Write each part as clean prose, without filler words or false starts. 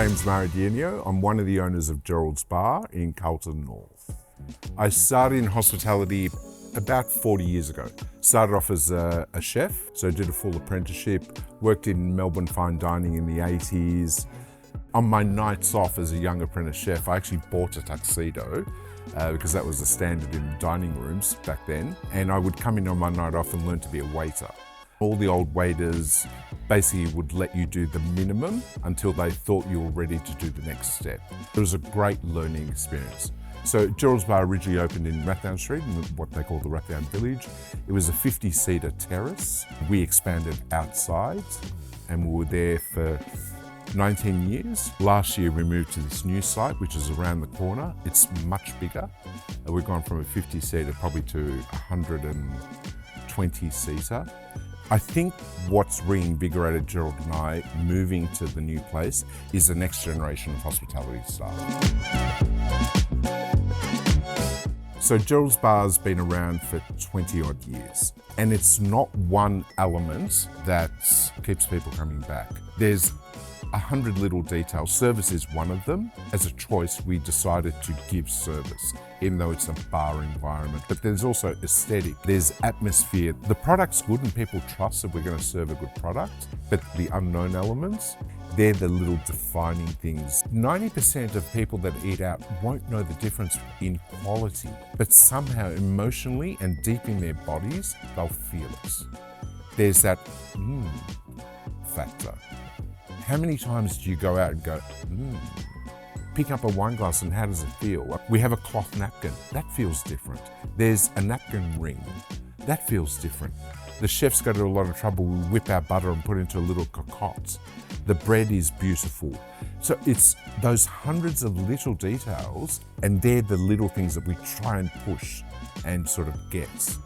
name's Ienno. I'm one of the owners of Geralds Bar in Carlton North. I started in hospitality about 40 years ago. Started off as a chef, so did a full apprenticeship, worked in Melbourne fine dining in the 80s. On my nights off as a young apprentice chef, I actually bought a tuxedo because that was the standard in dining rooms back then. And I would come in on my night off and learn to be a waiter. All the old waiters basically would let you do the minimum until they thought you were ready to do the next step. It was a great learning experience. So Geralds Bar originally opened in Rathdown Street in what they call the Rathdown Village. It was a 50-seater terrace. We expanded outside and we were there for 19 years. Last year we moved to this new site, which is around the corner. It's much bigger. We've gone from a 50-seater probably to 120-seater. I think what's reinvigorated Gerald and I moving to the new place is the next generation of hospitality staff. So Gerald's Bar's been around for 20 odd years, and it's not one element that keeps people coming back. There's 100 little details. Service is one of them. As a choice, we decided to give service, even though it's a bar environment. But there's also aesthetic, there's atmosphere. The product's good and people trust that we're going to serve a good product, but the unknown elements, they're the little defining things. 90% of people that eat out won't know the difference in quality, but somehow emotionally and deep in their bodies, they'll feel it. There's that factor. How many times do you go out and go, pick up a wine glass and how does it feel? We have a cloth napkin, that feels different. There's a napkin ring, that feels different. The chefs go to a lot of trouble, we whip our butter and put it into a little cocotte. The bread is beautiful. So it's those hundreds of little details, and they're the little things that we try and push and sort of get.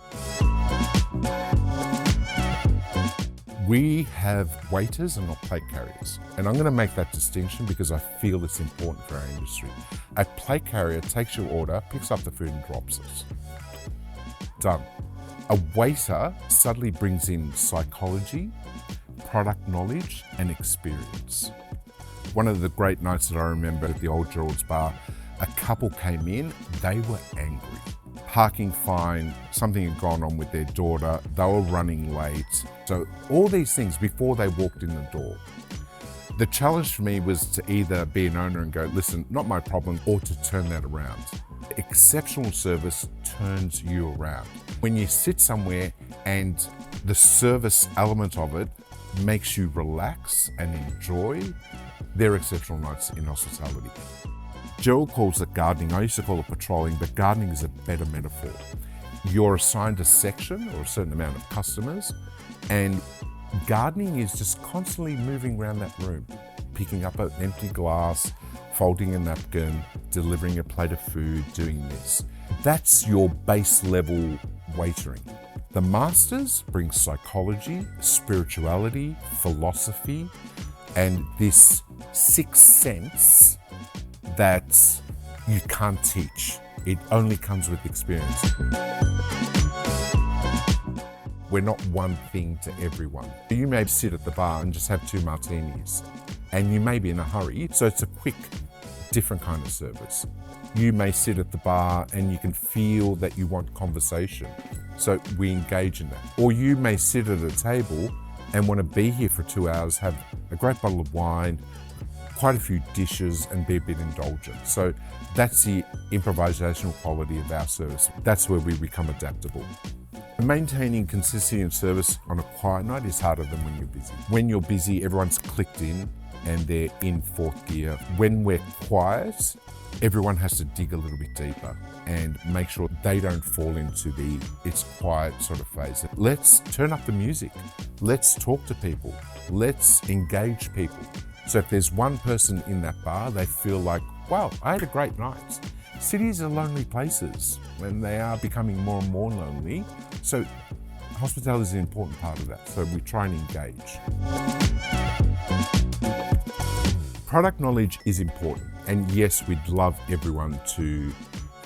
We have waiters and not plate carriers. And I'm going to make that distinction because I feel it's important for our industry. A plate carrier takes your order, picks up the food and drops it. Done. A waiter suddenly brings in psychology, product knowledge and experience. One of the great nights that I remember at the old Geralds Bar, a couple came in, they were angry. Parking fine, something had gone on with their daughter, they were running late. So all these things before they walked in the door. The challenge for me was to either be an owner and go, listen, not my problem, or to turn that around. Exceptional service turns you around. When you sit somewhere and the service element of it makes you relax and enjoy, they're exceptional nights in hospitality. Gerald calls it gardening. I used to call it patrolling, but gardening is a better metaphor. You're assigned a section or a certain amount of customers, and gardening is just constantly moving around that room, picking up an empty glass, folding a napkin, delivering a plate of food, doing this. That's your base level waitering. The masters bring psychology, spirituality, philosophy, and this sixth sense that you can't teach. It only comes with experience. We're not one thing to everyone. You may sit at the bar and just have 2 martinis, and you may be in a hurry, so it's a quick, different kind of service. You may sit at the bar and you can feel that you want conversation, so we engage in that. Or you may sit at a table and want to be here for 2 hours, have a great bottle of wine, quite a few dishes and be a bit indulgent. So that's the improvisational quality of our service. That's where we become adaptable. Maintaining consistency in service on a quiet night is harder than when you're busy. When you're busy, everyone's clicked in and they're in 4th gear. When we're quiet, everyone has to dig a little bit deeper and make sure they don't fall into the it's quiet sort of phase. Let's turn up the music. Let's talk to people. Let's engage people. So if there's one person in that bar, they feel like, wow, I had a great night. Cities are lonely places and they are becoming more and more lonely. So hospitality is an important part of that. So we try and engage. Product knowledge is important. And yes, we'd love everyone to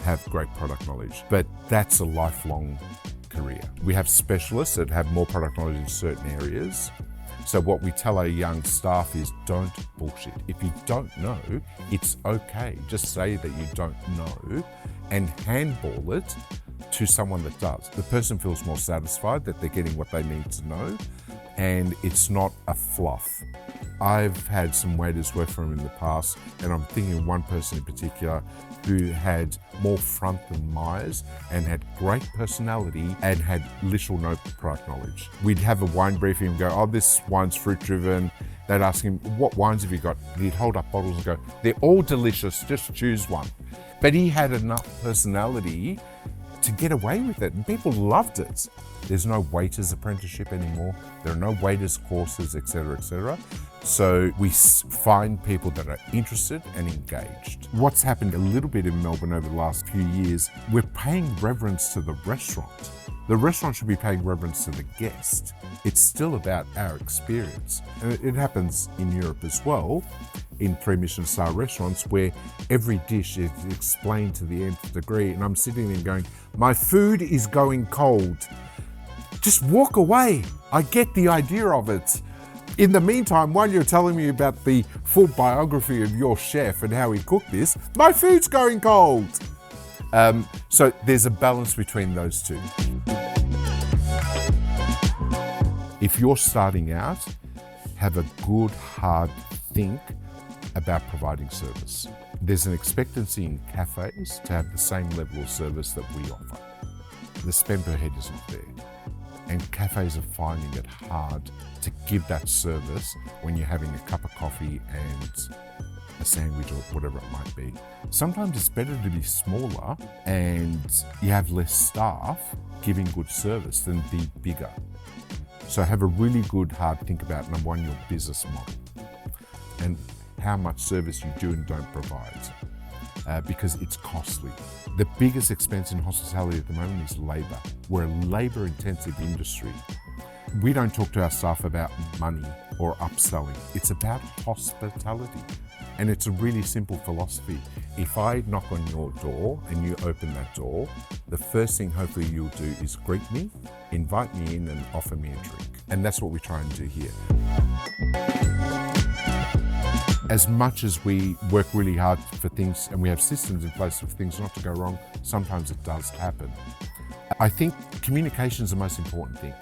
have great product knowledge, but that's a lifelong career. We have specialists that have more product knowledge in certain areas. So what we tell our young staff is don't bullshit. If you don't know, it's okay. Just say that you don't know and handball it to someone that does. The person feels more satisfied that they're getting what they need to know, and it's not a fluff. I've had some waiters work for him in the past, and I'm thinking of one person in particular who had more front than Myers and had great personality and had little no product knowledge. We'd have a wine briefing and go, oh, this wine's fruit driven. They'd ask him, what wines have you got? He'd hold up bottles and go, they're all delicious, just choose one. But he had enough personality to get away with it, and people loved it. There's no waiters apprenticeship anymore. There are no waiters courses, etc., etc. So we find people that are interested and engaged. What's happened a little bit in Melbourne over the last few years, we're paying reverence to the restaurant. The restaurant should be paying reverence to the guest. It's still about our experience. And it happens in Europe as well, in 3 Michelin star restaurants, where every dish is explained to the nth degree, and I'm sitting there going, my food is going cold. Just walk away. I get the idea of it. In the meantime, while you're telling me about the full biography of your chef and how he cooked this, my food's going cold. So there's a balance between those two. If you're starting out, have a good, hard think about providing service. There's an expectancy in cafes to have the same level of service that we offer. The spend per head is not there. And cafes are finding it hard to give that service when you're having a cup of coffee and a sandwich or whatever it might be. Sometimes it's better to be smaller and you have less staff giving good service than be bigger. So have a really good hard think about, number one, your business model and how much service you do and don't provide, because it's costly. The biggest expense in hospitality at the moment is labour. We're a labour-intensive industry. We don't talk to our staff about money or upselling. It's about hospitality. And it's a really simple philosophy. If I knock on your door and you open that door, the first thing hopefully you'll do is greet me, invite me in and offer me a drink. And that's what we try and do here. As much as we work really hard for things and we have systems in place for things not to go wrong, sometimes it does happen. I think communication is the most important thing.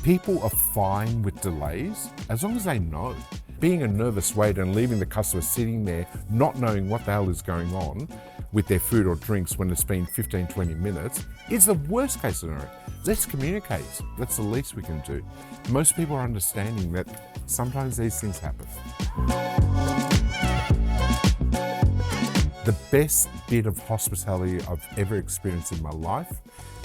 People are fine with delays as long as they know. Being a nervous waiter and leaving the customer sitting there not knowing what the hell is going on with their food or drinks when it's been 15, 20 minutes is the worst case scenario. Let's communicate. That's the least we can do. Most people are understanding that sometimes these things happen. The best bit of hospitality I've ever experienced in my life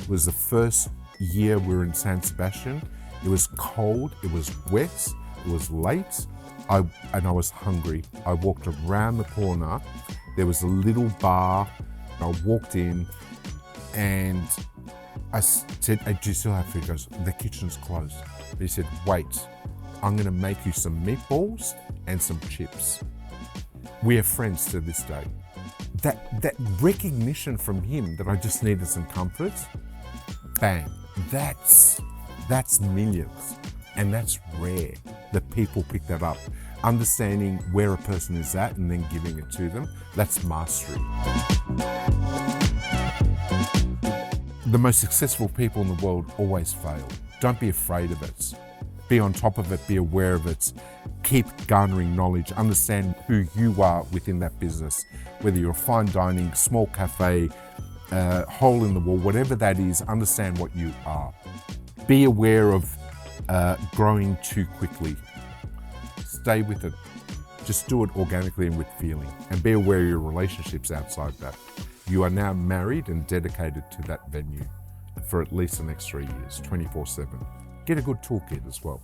was the first year we were in San Sebastian. It was cold, it was wet, it was late, and I was hungry. I walked around the corner, there was a little bar, I walked in and I said, do you still have food? He goes, the kitchen's closed. But he said, wait, I'm gonna make you some meatballs and some chips. We are friends to this day. That recognition from him that I just needed some comfort, bang, that's millions. And that's rare that people pick that up. Understanding where a person is at and then giving it to them, that's mastery. The most successful people in the world always fail. Don't be afraid of it. Be on top of it, be aware of it, keep garnering knowledge, understand who you are within that business, whether you're a fine dining, small cafe, hole in the wall, whatever that is, understand what you are. Be aware of growing too quickly. Stay with it. Just do it organically and with feeling, and be aware of your relationships outside that. You are now married and dedicated to that venue for at least the next 3 years, 24/7. Get a good toolkit as well.